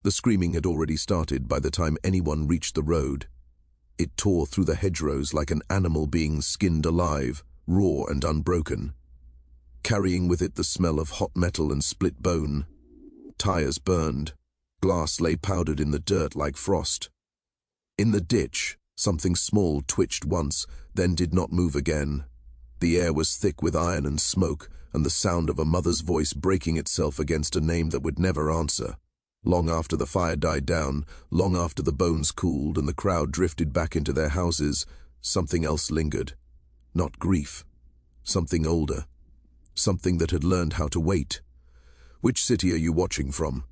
The screaming had already started by the time anyone reached the road. It tore through the hedgerows like an animal being skinned alive, raw and unbroken, carrying with it the smell of hot metal and split bone. Tires burned. Glass lay powdered in the dirt like frost. In the ditch, something small twitched once, then did not move again. The air was thick with iron and smoke, and the sound of a mother's voice breaking itself against a name that would never answer. Long after the fire died down, long after the bones cooled and the crowd drifted back into their houses, something else lingered. Not grief. Something older. Something that had learned how to wait. Which city are you watching from?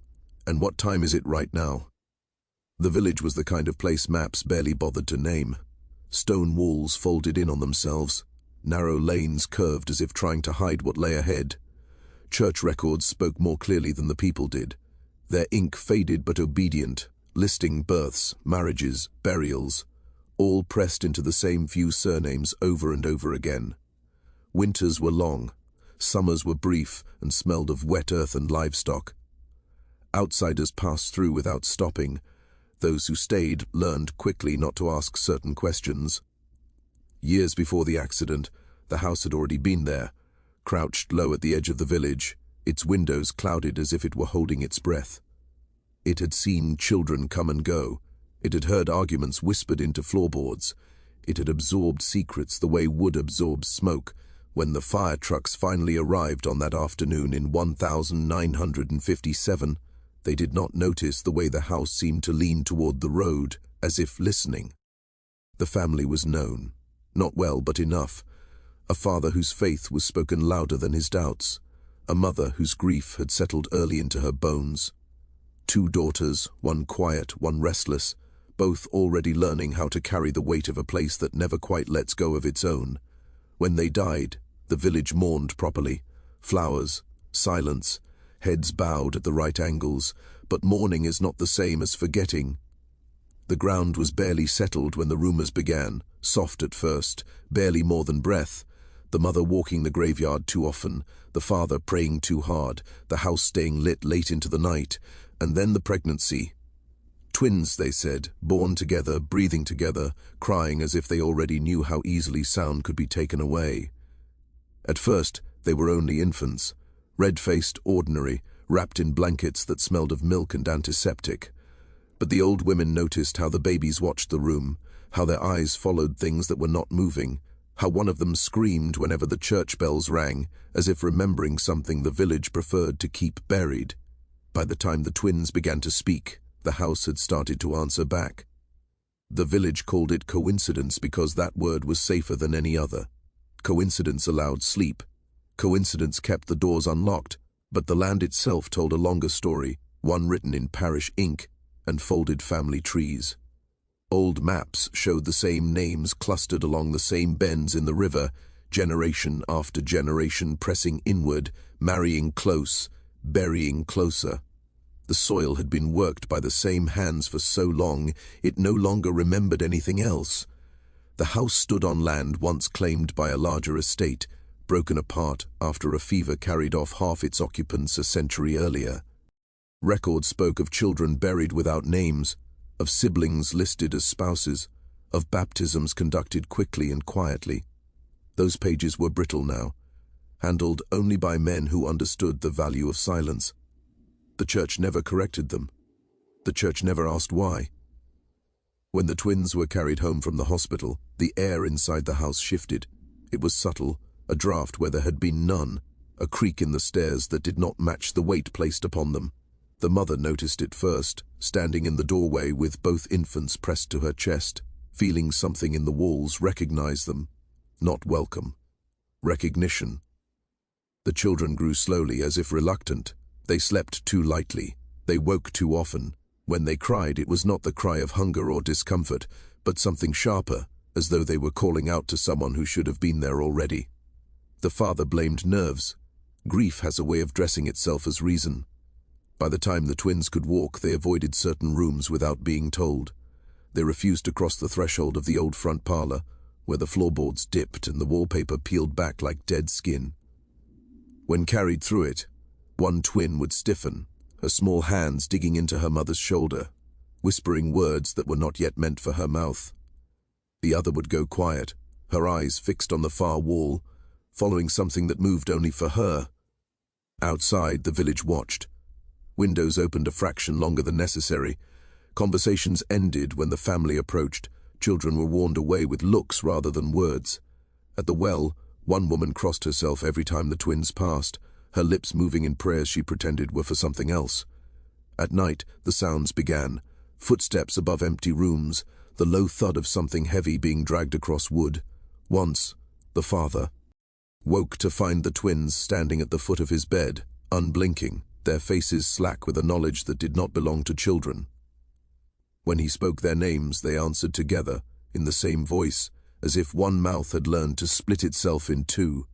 And what time is it right now? The village was the kind of place maps barely bothered to name. Stone walls folded in on themselves. Narrow lanes curved as if trying to hide what lay ahead. Church records spoke more clearly than the people did. Their ink faded but obedient, listing births, marriages, burials, all pressed into the same few surnames over and over again. Winters were long. Summers were brief and smelled of wet earth and livestock. Outsiders passed through without stopping. Those who stayed learned quickly not to ask certain questions. Years before the accident, the house had already been there, crouched low at the edge of the village, its windows clouded as if it were holding its breath. It had seen children come and go. It had heard arguments whispered into floorboards. It had absorbed secrets the way wood absorbs smoke. When the fire trucks finally arrived on that afternoon in 1957, they did not notice the way the house seemed to lean toward the road, as if listening. The family was known. Not well, but enough. A father whose faith was spoken louder than his doubts. A mother whose grief had settled early into her bones. 2 daughters, one quiet, one restless, both already learning how to carry the weight of a place that never quite lets go of its own. When they died, the village mourned properly. Flowers, silence, heads bowed at the right angles, but mourning is not the same as forgetting. The ground was barely settled when the rumors began, soft at first, barely more than breath. The mother walking the graveyard too often, the father praying too hard, the house staying lit late into the night, and then the pregnancy. Twins, they said, born together, breathing together, crying as if they already knew how easily sound could be taken away. At first, they were only infants, red-faced, ordinary, wrapped in blankets that smelled of milk and antiseptic. But the old women noticed how the babies watched the room, how their eyes followed things that were not moving, how one of them screamed whenever the church bells rang, as if remembering something the village preferred to keep buried. By the time the twins began to speak, the house had started to answer back. The village called it coincidence because that word was safer than any other. Coincidence allowed sleep. Coincidence kept the doors unlocked, but the land itself told a longer story, one written in parish ink and folded family trees. Old maps showed the same names clustered along the same bends in the river, generation after generation pressing inward, marrying close, burying closer. The soil had been worked by the same hands for so long, it no longer remembered anything else. The house stood on land once claimed by a larger estate, broken apart after a fever carried off half its occupants a century earlier. Records spoke of children buried without names, of siblings listed as spouses, of baptisms conducted quickly and quietly. Those pages were brittle now, handled only by men who understood the value of silence. The church never corrected them. The church never asked why. When the twins were carried home from the hospital, the air inside the house shifted. It was subtle, a draft where there had been none, a creak in the stairs that did not match the weight placed upon them. The mother noticed it first, standing in the doorway with both infants pressed to her chest, feeling something in the walls recognize them. Not welcome. Recognition. The children grew slowly, as if reluctant. They slept too lightly. They woke too often. When they cried, it was not the cry of hunger or discomfort, but something sharper, as though they were calling out to someone who should have been there already. The father blamed nerves. Grief has a way of dressing itself as reason. By the time the twins could walk, they avoided certain rooms without being told. They refused to cross the threshold of the old front parlor, where the floorboards dipped and the wallpaper peeled back like dead skin. When carried through it, one twin would stiffen, her small hands digging into her mother's shoulder, whispering words that were not yet meant for her mouth. The other would go quiet, her eyes fixed on the far wall, following something that moved only for her. Outside, the village watched. Windows opened a fraction longer than necessary. Conversations ended when the family approached. Children were warned away with looks rather than words. At the well, one woman crossed herself every time the twins passed, her lips moving in prayers she pretended were for something else. At night, the sounds began. Footsteps above empty rooms, the low thud of something heavy being dragged across wood. Once, the father woke to find the twins standing at the foot of his bed, unblinking, their faces slack with a knowledge that did not belong to children. When he spoke their names, they answered together, in the same voice, as if one mouth had learned to split itself in two.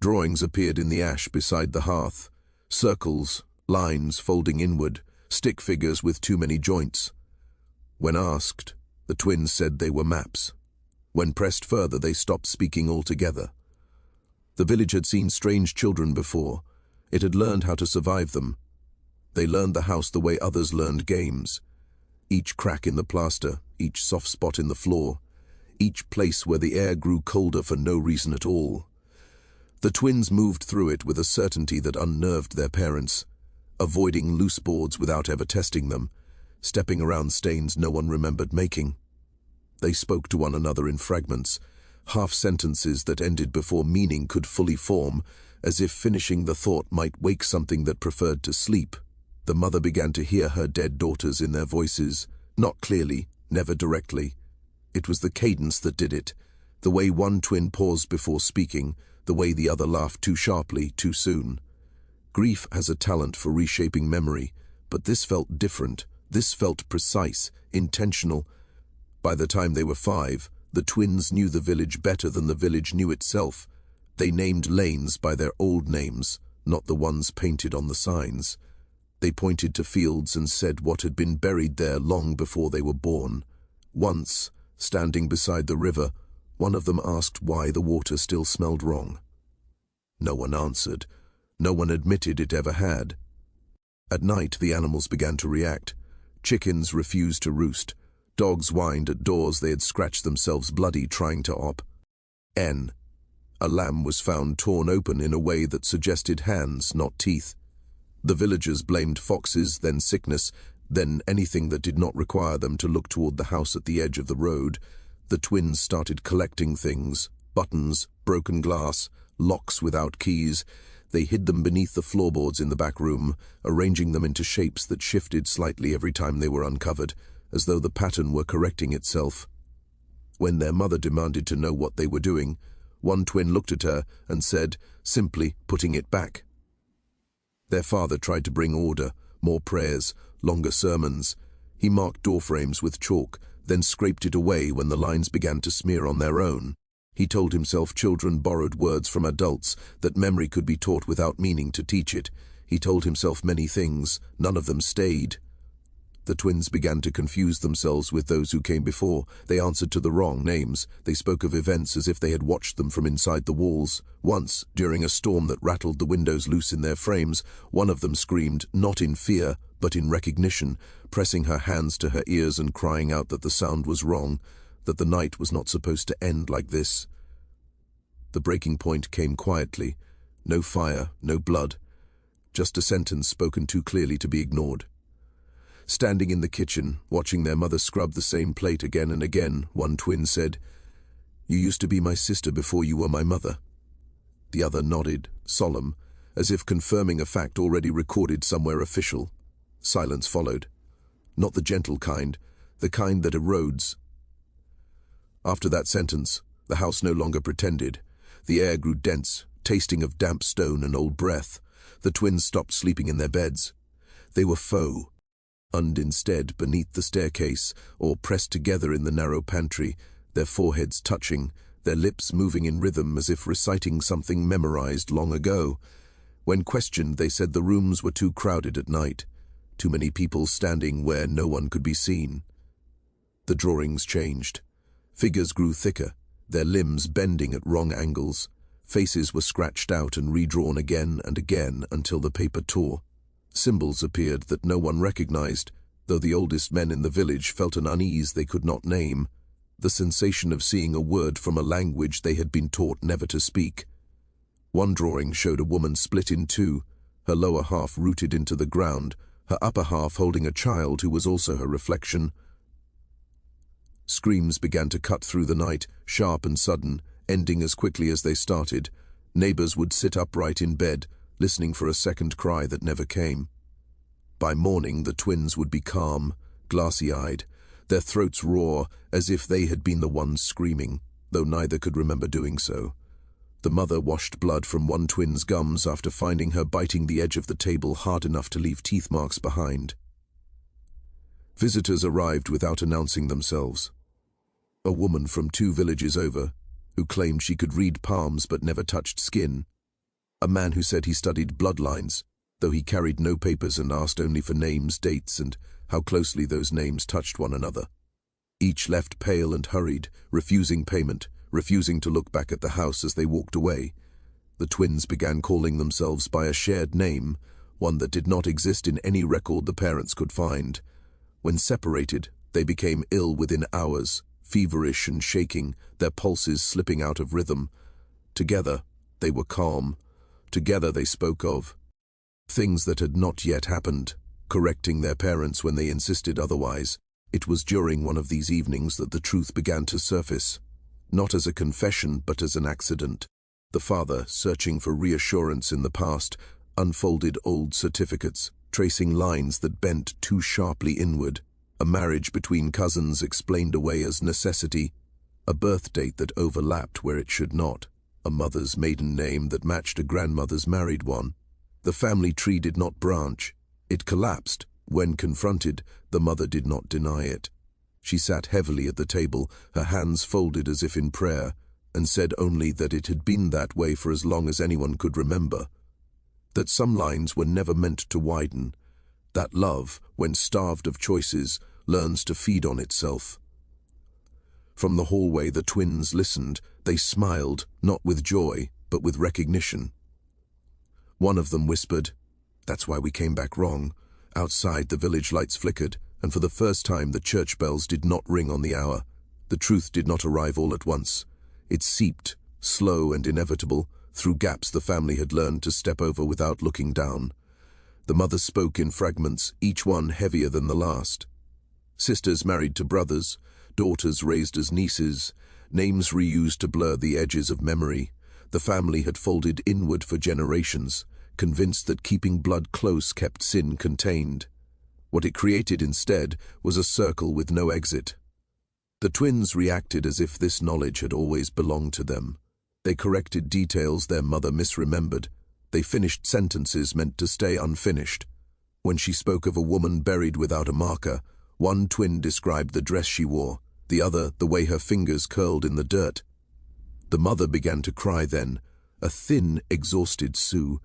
Drawings appeared in the ash beside the hearth, circles, lines folding inward, stick figures with too many joints. When asked, the twins said they were maps. When pressed further, they stopped speaking altogether. The village had seen strange children before. It had learned how to survive them. They learned the house the way others learned games. Each crack in the plaster, each soft spot in the floor, each place where the air grew colder for no reason at all. The twins moved through it with a certainty that unnerved their parents, avoiding loose boards without ever testing them, stepping around stains no one remembered making. They spoke to one another in fragments, half-sentences that ended before meaning could fully form, as if finishing the thought might wake something that preferred to sleep. The mother began to hear her dead daughters in their voices, not clearly, never directly. It was the cadence that did it, the way one twin paused before speaking, the way the other laughed too sharply, too soon. Grief has a talent for reshaping memory, but this felt different. This felt precise, intentional. By the time they were 5, the twins knew the village better than the village knew itself. They named lanes by their old names, not the ones painted on the signs. They pointed to fields and said what had been buried there long before they were born. Once, standing beside the river, one of them asked why the water still smelled wrong. No one answered. No one admitted it ever had. At night, the animals began to react. Chickens refused to roost. Dogs whined at doors they had scratched themselves bloody trying to op. A lamb was found torn open in a way that suggested hands, not teeth. The villagers blamed foxes, then sickness, then anything that did not require them to look toward the house at the edge of the road. The twins started collecting things, buttons, broken glass, locks without keys. They hid them beneath the floorboards in the back room, arranging them into shapes that shifted slightly every time they were uncovered, as though the pattern were correcting itself. When their mother demanded to know what they were doing, one twin looked at her and said, simply putting it back. Their father tried to bring order, more prayers, longer sermons. He marked doorframes with chalk, then scraped it away when the lines began to smear on their own. He told himself children borrowed words from adults, that memory could be taught without meaning to teach it. He told himself many things, none of them stayed. The twins began to confuse themselves with those who came before. They answered to the wrong names. They spoke of events as if they had watched them from inside the walls. Once, during a storm that rattled the windows loose in their frames, one of them screamed, not in fear, but in recognition, pressing her hands to her ears and crying out that the sound was wrong, that the night was not supposed to end like this. The breaking point came quietly. No fire, no blood. Just a sentence spoken too clearly to be ignored. Standing in the kitchen, watching their mother scrub the same plate again and again, one twin said, "You used to be my sister before you were my mother." The other nodded, solemn, as if confirming a fact already recorded somewhere official. Silence followed. Not the gentle kind, the kind that erodes. After that sentence, the house no longer pretended. The air grew dense, tasting of damp stone and old breath. The twins stopped sleeping in their beds. They were faux. Instead, beneath the staircase, or pressed together in the narrow pantry, their foreheads touching, their lips moving in rhythm as if reciting something memorized long ago. When questioned, they said the rooms were too crowded at night, too many people standing where no one could be seen. The drawings changed. Figures grew thicker, their limbs bending at wrong angles. Faces were scratched out and redrawn again and again until the paper tore. Symbols appeared that no one recognized, though the oldest men in the village felt an unease they could not name, the sensation of seeing a word from a language they had been taught never to speak. One drawing showed a woman split in two, her lower half rooted into the ground, her upper half holding a child who was also her reflection. Screams began to cut through the night, sharp and sudden, ending as quickly as they started. Neighbors would sit upright in bed, listening for a second cry that never came. By morning, the twins would be calm, glassy-eyed, their throats raw as if they had been the ones screaming, though neither could remember doing so. The mother washed blood from one twin's gums after finding her biting the edge of the table hard enough to leave teeth marks behind. Visitors arrived without announcing themselves. A woman from 2 villages over, who claimed she could read palms but never touched skin. A man who said he studied bloodlines, though he carried no papers and asked only for names, dates, and how closely those names touched one another. Each left pale and hurried, refusing payment, refusing to look back at the house as they walked away. The twins began calling themselves by a shared name, one that did not exist in any record the parents could find. When separated, they became ill within hours, feverish and shaking, their pulses slipping out of rhythm. Together, they were calm. Together they spoke of things that had not yet happened, correcting their parents when they insisted otherwise. It was during one of these evenings that the truth began to surface, not as a confession but as an accident. The father, searching for reassurance in the past, unfolded old certificates, tracing lines that bent too sharply inward. A marriage between cousins explained away as necessity, a birth date that overlapped where it should not, a mother's maiden name that matched a grandmother's married one. The family tree did not branch. It collapsed. When confronted, the mother did not deny it. She sat heavily at the table, her hands folded as if in prayer, and said only that it had been that way for as long as anyone could remember. That some lines were never meant to widen. That love, when starved of choices, learns to feed on itself. From the hallway the twins listened. They smiled, not with joy, but with recognition. One of them whispered, "That's why we came back wrong." Outside, the village lights flickered, and for the first time the church bells did not ring on the hour. The truth did not arrive all at once. It seeped, slow and inevitable, through gaps the family had learned to step over without looking down. The mother spoke in fragments, each one heavier than the last. Sisters married to brothers, daughters raised as nieces, names reused to blur the edges of memory. The family had folded inward for generations, convinced that keeping blood close kept sin contained. What it created instead was a circle with no exit. The twins reacted as if this knowledge had always belonged to them. They corrected details their mother misremembered. They finished sentences meant to stay unfinished. When she spoke of a woman buried without a marker, one twin described the dress she wore, the other the way her fingers curled in the dirt. The mother began to cry then, a thin, exhausted Sue.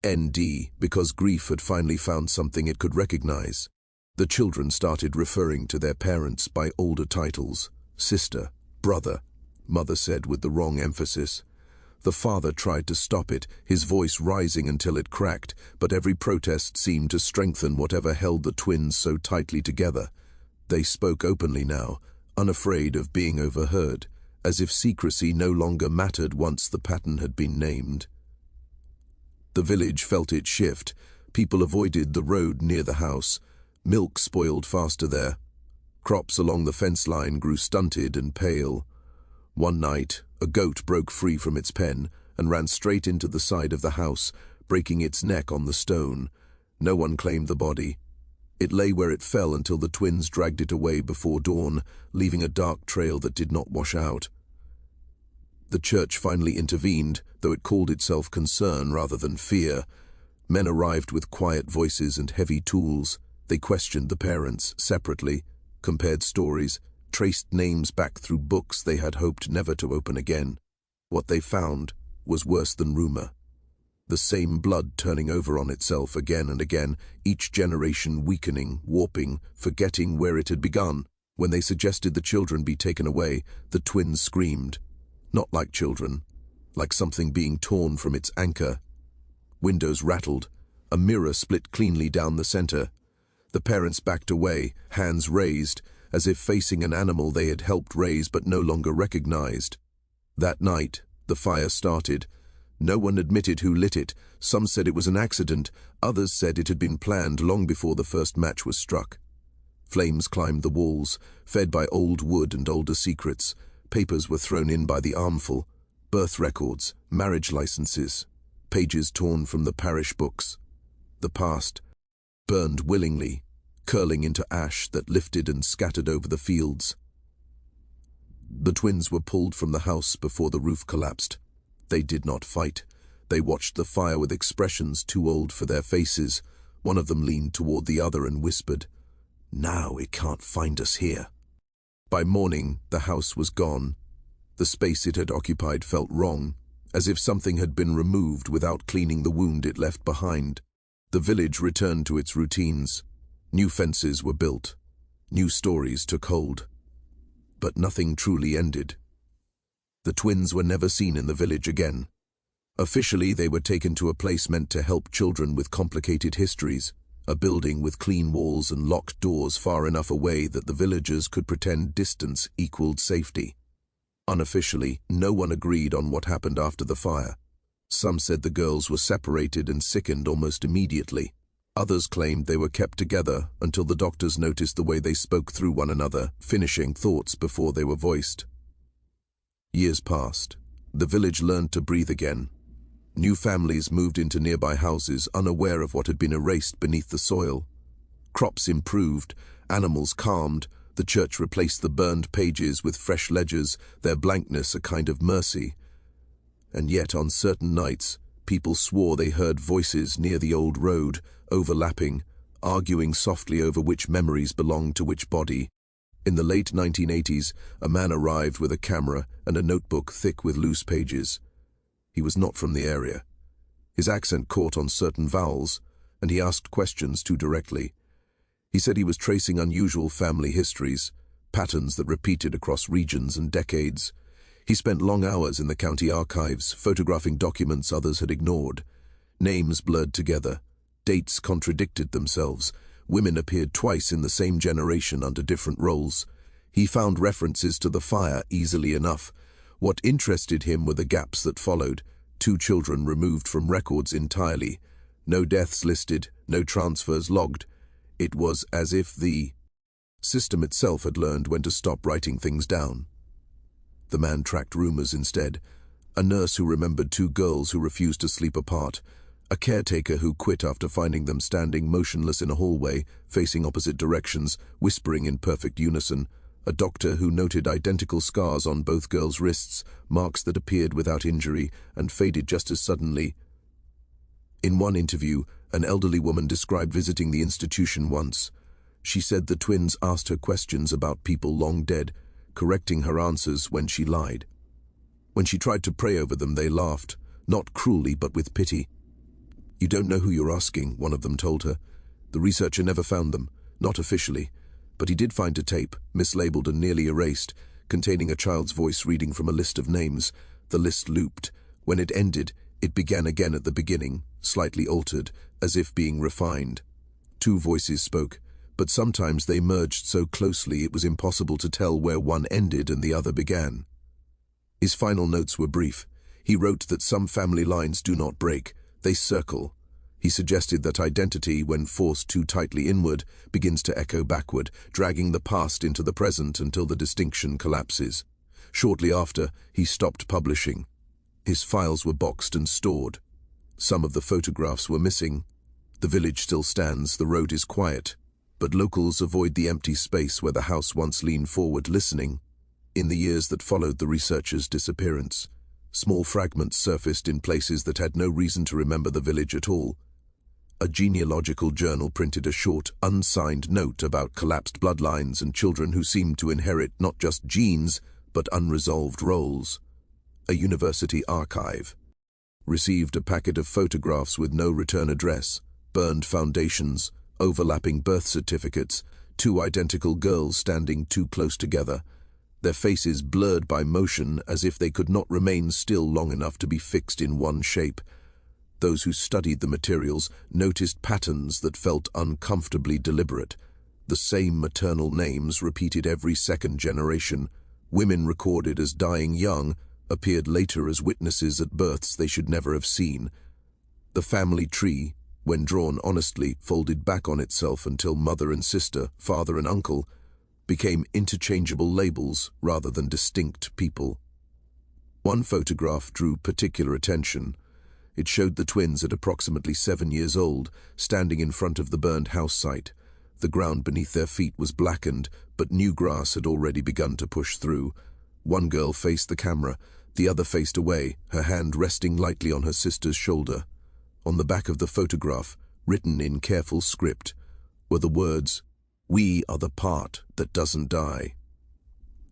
ND, because grief had finally found something it could recognize. The children started referring to their parents by older titles, sister, brother, mother said with the wrong emphasis. The father tried to stop it, his voice rising until it cracked, but every protest seemed to strengthen whatever held the twins so tightly together. They spoke openly now, unafraid of being overheard, as if secrecy no longer mattered once the pattern had been named. The village felt it shift. People avoided the road near the house. Milk spoiled faster there. Crops along the fence line grew stunted and pale. One night, a goat broke free from its pen and ran straight into the side of the house, breaking its neck on the stone. No one claimed the body. It lay where it fell until the twins dragged it away before dawn, leaving a dark trail that did not wash out. The church finally intervened, though it called itself concern rather than fear. Men arrived with quiet voices and heavy tools. They questioned the parents separately, compared stories, traced names back through books they had hoped never to open again. What they found was worse than rumor. The same blood turning over on itself again and again, each generation weakening, warping, forgetting where it had begun. When they suggested the children be taken away, the twins screamed. Not like children, like something being torn from its anchor. Windows rattled. A mirror split cleanly down the center. The parents backed away, hands raised, as if facing an animal they had helped raise but no longer recognized. That night, the fire started. No one admitted who lit it. Some said it was an accident. Others said it had been planned long before the first match was struck. Flames climbed the walls, fed by old wood and older secrets. Papers were thrown in by the armful. Birth records, marriage licenses, pages torn from the parish books. The past burned willingly, curling into ash that lifted and scattered over the fields. The twins were pulled from the house before the roof collapsed. They did not fight. They watched the fire with expressions too old for their faces. One of them leaned toward the other and whispered, "Now it can't find us here." By morning, the house was gone. The space it had occupied felt wrong, as if something had been removed without cleaning the wound it left behind. The village returned to its routines. New fences were built. New stories took hold. But nothing truly ended. The twins were never seen in the village again. Officially, they were taken to a place meant to help children with complicated histories, a building with clean walls and locked doors far enough away that the villagers could pretend distance equaled safety. Unofficially, no one agreed on what happened after the fire. Some said the girls were separated and sickened almost immediately. Others claimed they were kept together until the doctors noticed the way they spoke through one another, finishing thoughts before they were voiced. Years passed. The village learned to breathe again. New families moved into nearby houses, unaware of what had been erased beneath the soil. Crops improved, animals calmed, the church replaced the burned pages with fresh ledgers, their blankness a kind of mercy. And yet on certain nights, people swore they heard voices near the old road, overlapping, arguing softly over which memories belonged to which body. In the late 1980s, a man arrived with a camera and a notebook thick with loose pages. He was not from the area. His accent caught on certain vowels, and he asked questions too directly. He said he was tracing unusual family histories, patterns that repeated across regions and decades. He spent long hours in the county archives, photographing documents others had ignored. Names blurred together. Dates contradicted themselves. Women appeared twice in the same generation under different roles. He found references to the fire easily enough. What interested him were the gaps that followed. 2 children removed from records entirely. No deaths listed, no transfers logged. It was as if the system itself had learned when to stop writing things down. The man tracked rumors instead. A nurse who remembered 2 girls who refused to sleep apart. A caretaker who quit after finding them standing motionless in a hallway, facing opposite directions, whispering in perfect unison. A doctor who noted identical scars on both girls' wrists, marks that appeared without injury and faded just as suddenly. In one interview, an elderly woman described visiting the institution once. She said the twins asked her questions about people long dead, correcting her answers when she lied. When she tried to pray over them, they laughed, not cruelly but with pity. "You don't know who you're asking," one of them told her. "The researcher never found them, not officially. But he did find a tape, mislabeled and nearly erased, containing a child's voice reading from a list of names. The list looped. When it ended, it began again at the beginning, slightly altered, as if being refined. 2 voices spoke, but sometimes they merged so closely it was impossible to tell where one ended and the other began." His final notes were brief. He wrote that some family lines do not break, they circle. He suggested that identity, when forced too tightly inward, begins to echo backward, dragging the past into the present until the distinction collapses. Shortly after, he stopped publishing. His files were boxed and stored. Some of the photographs were missing. The village still stands, the road is quiet, but locals avoid the empty space where the house once leaned forward listening. In the years that followed the researcher's disappearance, small fragments surfaced in places that had no reason to remember the village at all. A genealogical journal printed a short, unsigned note about collapsed bloodlines and children who seemed to inherit not just genes, but unresolved roles. A university archive received a packet of photographs with no return address, burned foundations, overlapping birth certificates, 2 identical girls standing too close together, their faces blurred by motion as if they could not remain still long enough to be fixed in one shape. Those who studied the materials noticed patterns that felt uncomfortably deliberate. The same maternal names repeated every second generation. Women recorded as dying young appeared later as witnesses at births they should never have seen. The family tree, when drawn honestly, folded back on itself until mother and sister, father and uncle, became interchangeable labels rather than distinct people. One photograph drew particular attention. It showed the twins at approximately 7 years old, standing in front of the burned house site. The ground beneath their feet was blackened, but new grass had already begun to push through. One girl faced the camera, the other faced away, her hand resting lightly on her sister's shoulder. On the back of the photograph, written in careful script, were the words, "We are the part that doesn't die."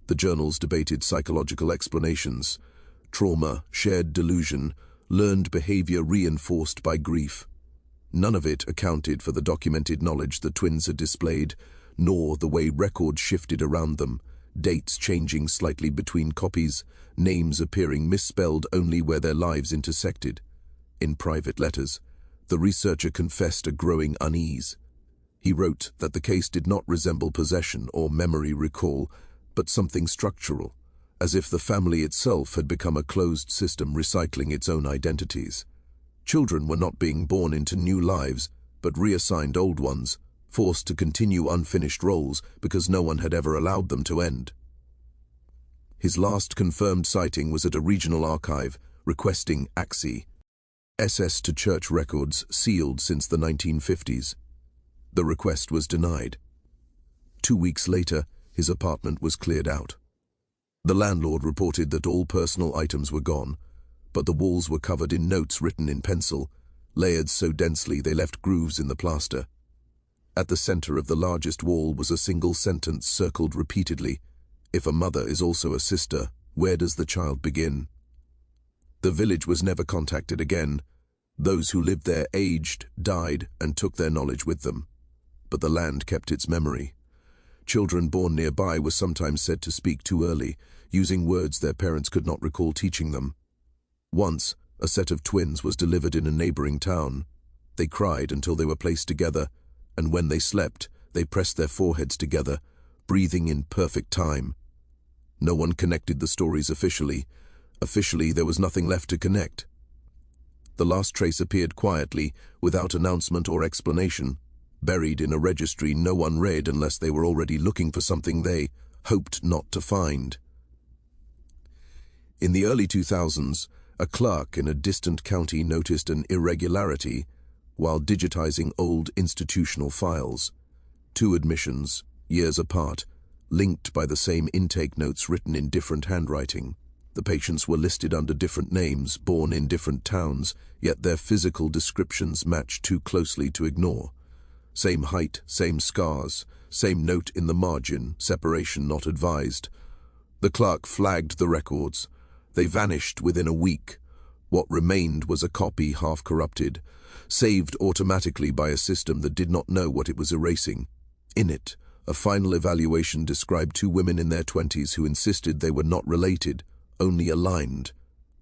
The journals debated psychological explanations: trauma, shared delusion, learned behavior reinforced by grief. None of it accounted for the documented knowledge the twins had displayed, nor the way records shifted around them, dates changing slightly between copies, names appearing misspelled only where their lives intersected. In private letters, the researcher confessed a growing unease. He wrote that the case did not resemble possession or memory recall, but something structural, as if the family itself had become a closed system recycling its own identities. Children were not being born into new lives, but reassigned old ones, forced to continue unfinished roles because no one had ever allowed them to end. His last confirmed sighting was at a regional archive, requesting access to church records sealed since the 1950s. The request was denied. 2 weeks later, his apartment was cleared out. The landlord reported that all personal items were gone, but the walls were covered in notes written in pencil, layered so densely they left grooves in the plaster. At the center of the largest wall was a single sentence circled repeatedly: "If a mother is also a sister, where does the child begin?" The village was never contacted again. Those who lived there aged, died, and took their knowledge with them. But the land kept its memory. Children born nearby were sometimes said to speak too early, using words their parents could not recall teaching them. Once, a set of twins was delivered in a neighboring town. They cried until they were placed together, and when they slept, they pressed their foreheads together, breathing in perfect time. No one connected the stories officially. Officially, there was nothing left to connect. The last trace appeared quietly, without announcement or explanation, buried in a registry no one read unless they were already looking for something they hoped not to find. In the early 2000s, a clerk in a distant county noticed an irregularity while digitizing old institutional files. 2 admissions, years apart, linked by the same intake notes written in different handwriting. The patients were listed under different names, born in different towns, yet their physical descriptions matched too closely to ignore. Same height, same scars, same note in the margin, separation not advised. The clerk flagged the records. They vanished within a week. What remained was a copy half-corrupted, saved automatically by a system that did not know what it was erasing. In it, a final evaluation described 2 women in their 20s who insisted they were not related, only aligned.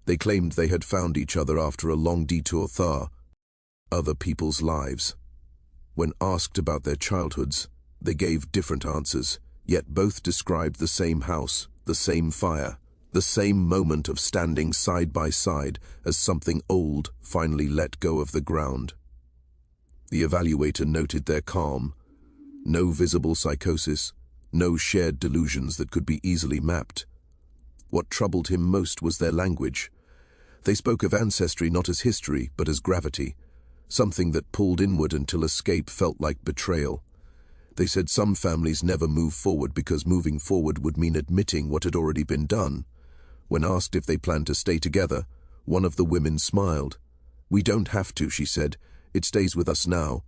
They claimed they had found each other after a long detour through other people's lives. When asked about their childhoods, they gave different answers, yet both described the same house, the same fire, the same moment of standing side by side as something old finally let go of the ground. The evaluator noted their calm. No visible psychosis, no shared delusions that could be easily mapped. What troubled him most was their language. They spoke of ancestry not as history, but as gravity, something that pulled inward until escape felt like betrayal. They said some families never move forward because moving forward would mean admitting what had already been done. When asked if they planned to stay together, one of the women smiled. "We don't have to," she said. "It stays with us now."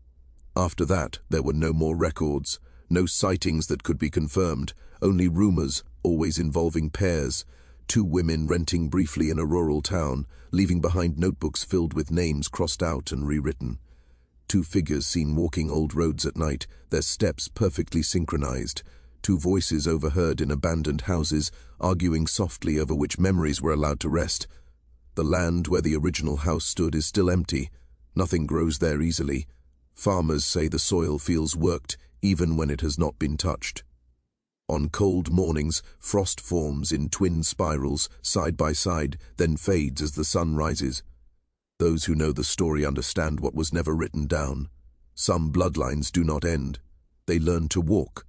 After that, there were no more records, no sightings that could be confirmed, only rumors, always involving pairs, 2 women renting briefly in a rural town, leaving behind notebooks filled with names crossed out and rewritten. 2 figures seen walking old roads at night, their steps perfectly synchronized. 2 voices overheard in abandoned houses, arguing softly over which memories were allowed to rest. The land where the original house stood is still empty. Nothing grows there easily. Farmers say the soil feels worked even when it has not been touched. On cold mornings, frost forms in twin spirals, side by side, then fades as the sun rises. Those who know the story understand what was never written down. Some bloodlines do not end. They learn to walk,